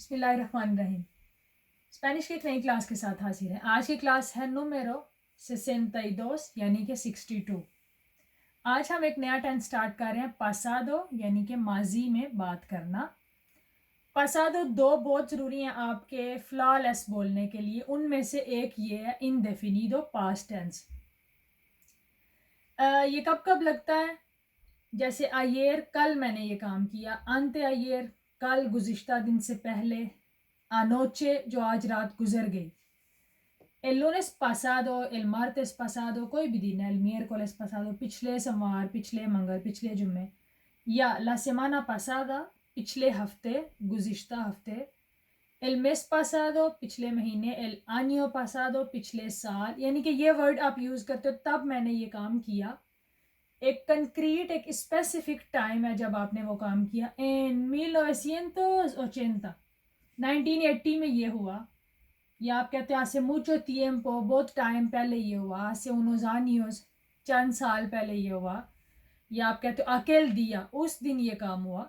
बिस्मिल्लाहिर्रहमानिर्रहीम। स्पेनिश की एक नई क्लास के साथ हाजिर है। आज की क्लास है नूमेरो 62 यानी कि 62। आज हम एक नया टेंस स्टार्ट कर रहे हैं, पासादो यानी कि माजी में बात करना। पासादो दो बहुत ज़रूरी हैं आपके फ्लॉलेस बोलने के लिए। उनमें से एक ये है इंडेफिनिडो पास्ट टेंस। ये कब कब लगता है? जैसे अयर, कल मैंने ये काम किया। अंते अयर, कल गुज़िश्ता दिन से पहले। अनोचे, जो आज रात गुजर गई। El lunes pasado, el martes pasado, कोई भी दिन है, el miércoles pasado, पिछले सोमवार, पिछले मंगल, पिछले जुम्मे। या la semana pasada, पिछले हफ्ते, गुज़िश्ता हफ्ते। el mes pasado, पिछले महीने। el año pasado, पिछले साल। यानी कि ये वर्ड आप यूज़ करते हो तब मैंने ये काम किया। एक कंक्रीट, एक स्पेसिफिक टाइम है जब आपने वो काम किया। en 1980, 1980 में ये हुआ। या आप कहते हैं hace mucho tiempo, बहुत टाइम पहले ये हुआ। hace unos años, चंद साल पहले ये हुआ। या आप कहते हो अकेल दिया, उस दिन ये काम हुआ।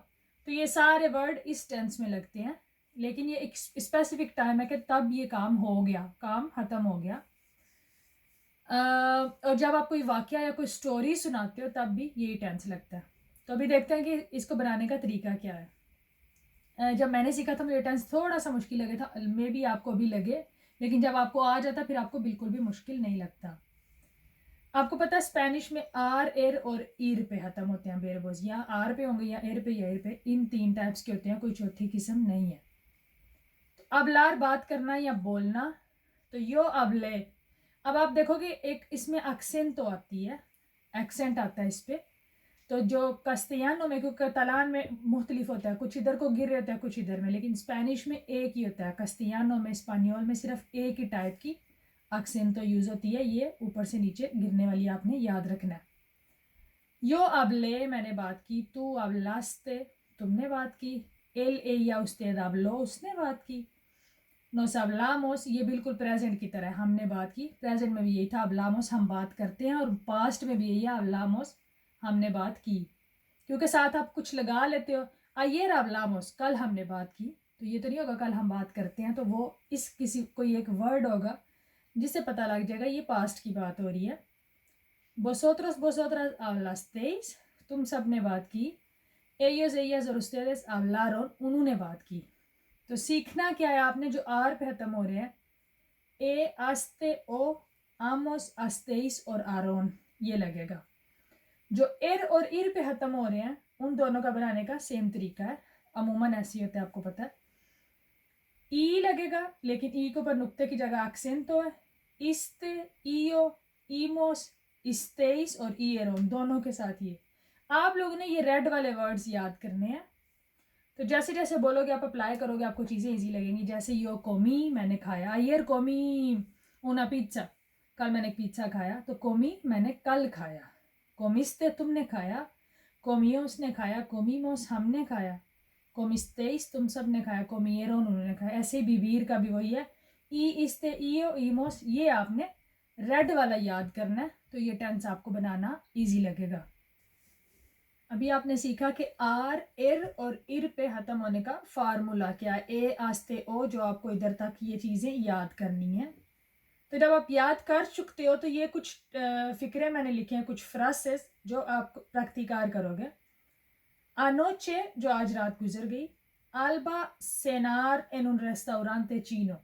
तो ये सारे वर्ड इस टेंस में लगते हैं, लेकिन ये एक स्पेसिफिक टाइम है कि तब ये काम हो गया, काम ख़त्म हो गया। और जब आप कोई वाक़या या कोई स्टोरी सुनाते हो तब भी यही टेंस लगता है। तो अभी देखते हैं कि इसको बनाने का तरीका क्या है। जब मैंने सीखा था मुझे टेंस थोड़ा सा मुश्किल लगे था, मे भी आपको भी लगे, लेकिन जब आपको आ जाता फिर आपको बिल्कुल भी मुश्किल नहीं लगता। आपको पता है स्पेनिश में आर, एर और ईर पे ख़त्म होते हैं वेर्बोस। या आर पे होंगे, या एर पे, या ईर पे। इन 3 टाइप्स के होते हैं, कोई चौथी किस्म नहीं है। तो अबलार बात करना या बोलना, तो यो अबले। अब आप देखोगे एक इसमें एक्सेंट तो आती है, एक्सेंट आता है इस पर। तो जो कस्तियानो में, क्योंकि कतालान में मुख्तलिफ होता है, कुछ इधर को गिर रहे होता है, कुछ इधर में, लेकिन स्पेनिश में एक ही होता है। कस्तियानो में, स्पानियोल में सिर्फ एक ही टाइप की अक्सेंटो यूज़ होती है। ये ऊपर से नीचे गिरने वाली आपने याद रखना है। यो अबले, मैंने बात की। तू अबलास्ते, तुमने बात की। एल एया उस्तेद अबलो, उसने बात की। नोस अबलामोस, ये बिल्कुल प्रेजेंट की तरह, हमने बात की। प्रेजेंट में भी यही था, अबलामोस हम बात करते हैं, और पास्ट में भी यही है, अबलामोस हमने बात की। क्योंकि साथ आप कुछ लगा लेते हो। अयर अबलामोस, कल हमने बात की, तो ये तो नहीं होगा कल हम बात करते हैं, तो वो इस किसी कोई एक वर्ड होगा जिससे पता लग जाएगा ये पास्ट की बात हो रही है। vosotros, vosotras hablasteis, तुम सब ने बात की। ellos, ellas और ustedes hablaron, उन्होंने बात की। तो सीखना क्या है आपने, जो आर पे खत्म हो रहे हैं, ए, आस्ते, ओ, आमोस, आस्तेइस और आरोन, ये लगेगा। जो एर और इर पे खत्म हो रहे हैं उन दोनों का बनाने का सेम तरीका है। अमूमन ऐसे होता है, आपको पता है। ई लगेगा, लेकिन ई के ऊपर नुक्ते की जगह एक्सेंट तो है। इस्ते, ईओ, ईमोस, इस्तेइस और ईएरोन, दोनों के साथ ये। आप लोगों ने ये रेड वाले वर्ड्स याद करने हैं। तो जैसे जैसे बोलोगे, आप अप्लाई करोगे, आपको चीज़ें इजी लगेंगी। जैसे यो कोमी, मैंने खाया। अयर कोमी una पिज्ज़ा, कल मैंने पिज्ज़ा खाया। तो कोमी, मैंने कल खाया। कोमिस्ते, तुमने खाया। कोमियोस ने खाया। कोमीमोस, हमने खाया। कोमिस्तेइस, तुम सब ने खाया। कोमिएरोन, उन्होंने खाया। ऐसे ही बिबीर का भी वही है। ई, इस्ते, ईओ, ईमोस, ये आपने रेड वाला याद करना है, तो ये टेंस आपको बनाना इजी लगेगा। अभी आपने सीखा कि आर, एर और इर पे खत्म होने का फार्मूला क्या है। ए, आस्ते, ओ, जो आपको इधर तक ये चीज़ें याद करनी है। तो जब आप याद कर चुकते हो तो ये कुछ फिक्रे मैंने लिखे हैं, कुछ फ्रासेस जो आप प्रैक्टिकार करोगे। अनोचे, जो आज रात गुजर गई। अल्बा सेनार एन उन रेस्टोरेंटे चीनो।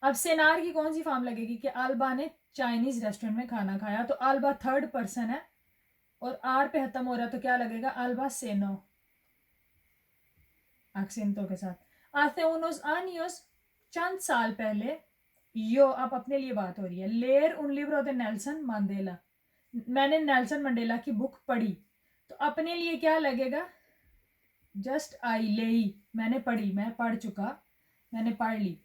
अब सेनार की कौन सी फॉर्म लगेगी कि अल्बा ने चाइनीज रेस्टोरेंट में खाना खाया, तो अल्बा थर्ड पर्सन है और आर पे खत्म हो रहा है, तो क्या लगेगा, अल्बा सेनो, एक्सेंटो के साथ। hace unos años, चंद साल पहले। यो, आप अपने लिए बात हो रही है। लेर उन लिब्रो दे नेल्सन मंडेला, मैंने नेल्सन मंडेला की बुक पढ़ी। तो अपने लिए क्या लगेगा, जस्ट आई लेई, मैंने पढ़ी, मैं पढ़ चुका, मैंने पढ़ ली।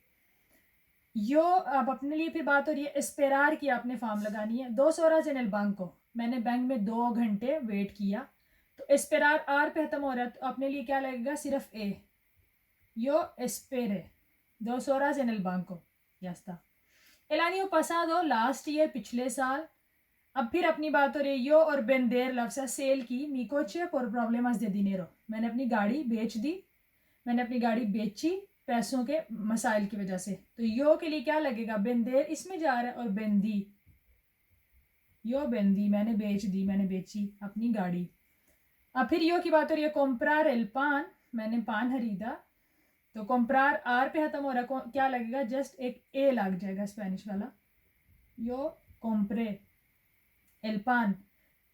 यो, अब अपने लिए फिर बात हो रही है। एस्पेरार की आपने फॉर्म लगानी है। 2 horas en el banco, मैंने बैंक में 2 घंटे वेट किया। तो एस्पेरार आर पे खत्म हो रहा है, तो अपने लिए क्या लगेगा, सिर्फ ए। यो एस्पेरे 2 horas en el banco, ya está। El año pasado, last year, पिछले साल। अब फिर अपनी बात हो रही है। यो और बेंदेर लफ्ज़ सेल की। मी कोचे por problemas de dinero, मैंने अपनी गाड़ी बेच दी, मैंने अपनी गाड़ी बेची पैसों के मसाइल की वजह से। तो यो के लिए क्या लगेगा, बेंदेर इसमें जा रहा है, और बेंदी, यो बेंदी मैंने बेच दी, मैंने बेची अपनी गाड़ी। अब फिर यो की बात हो रही है, comprar el pan, मैंने पान खरीदा। तो comprar आर पे खत्म हो रहा है, क्या लगेगा, जस्ट एक ए लग जाएगा स्पेनिश वाला, यो compré el pan,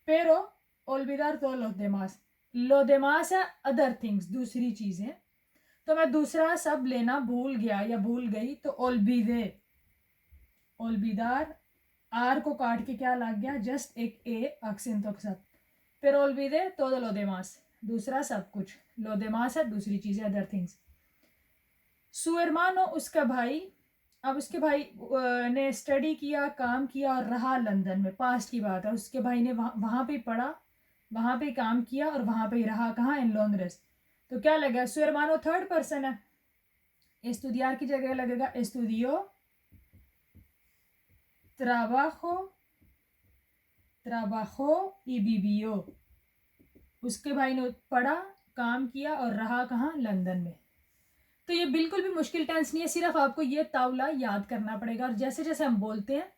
pero olvidar todos los demás, lo demás है अदर थिंग्स, दूसरी चीजें। तो मैं दूसरा सब लेना भूल गया या भूल गई, तो olvidé, olvidar आर को काट के क्या लग गया, जस्ट एक ए अक्सेंटो के साथ, फिर olvidé todo lo demás, दूसरा सब कुछ, lo demás है दूसरी चीजें, अदर थिंग्स। su hermano उसका भाई, अब उसके भाई ने स्टडी किया, काम किया और रहा लंदन में, पास्ट की बात है, उसके भाई ने वहाँ पे पढ़ा, वहाँ पे काम किया और वहाँ पे रहा, कहाँ, इन लॉन्ड्रेस। तो क्या लगेगा, su hermano थर्ड पर्सन है, estudiar की जगह लगेगा estudió, trabajó y vivió, उसके भाई ने पढ़ा, काम किया और रहा कहाँ, लंदन में। तो ये बिल्कुल भी मुश्किल टेंस नहीं है, सिर्फ आपको ये तावला याद करना पड़ेगा, और जैसे जैसे हम बोलते हैं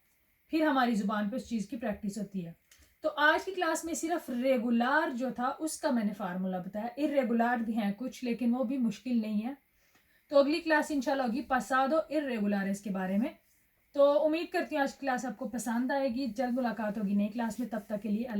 फिर हमारी ज़ुबान पे उस चीज़ की प्रैक्टिस होती है। तो आज की क्लास में सिर्फ रेगुलर जो था उसका मैंने फार्मूला बताया, इर्रेगुलर भी हैं कुछ, लेकिन वो भी मुश्किल नहीं है। तो अगली क्लास इंशाल्लाह होगी पासादो इर्रेगुलर के बारे में। तो उम्मीद करती हूँ आज की क्लास आपको पसंद आएगी, जल्द मुलाकात होगी नई क्लास में, तब तक के लिए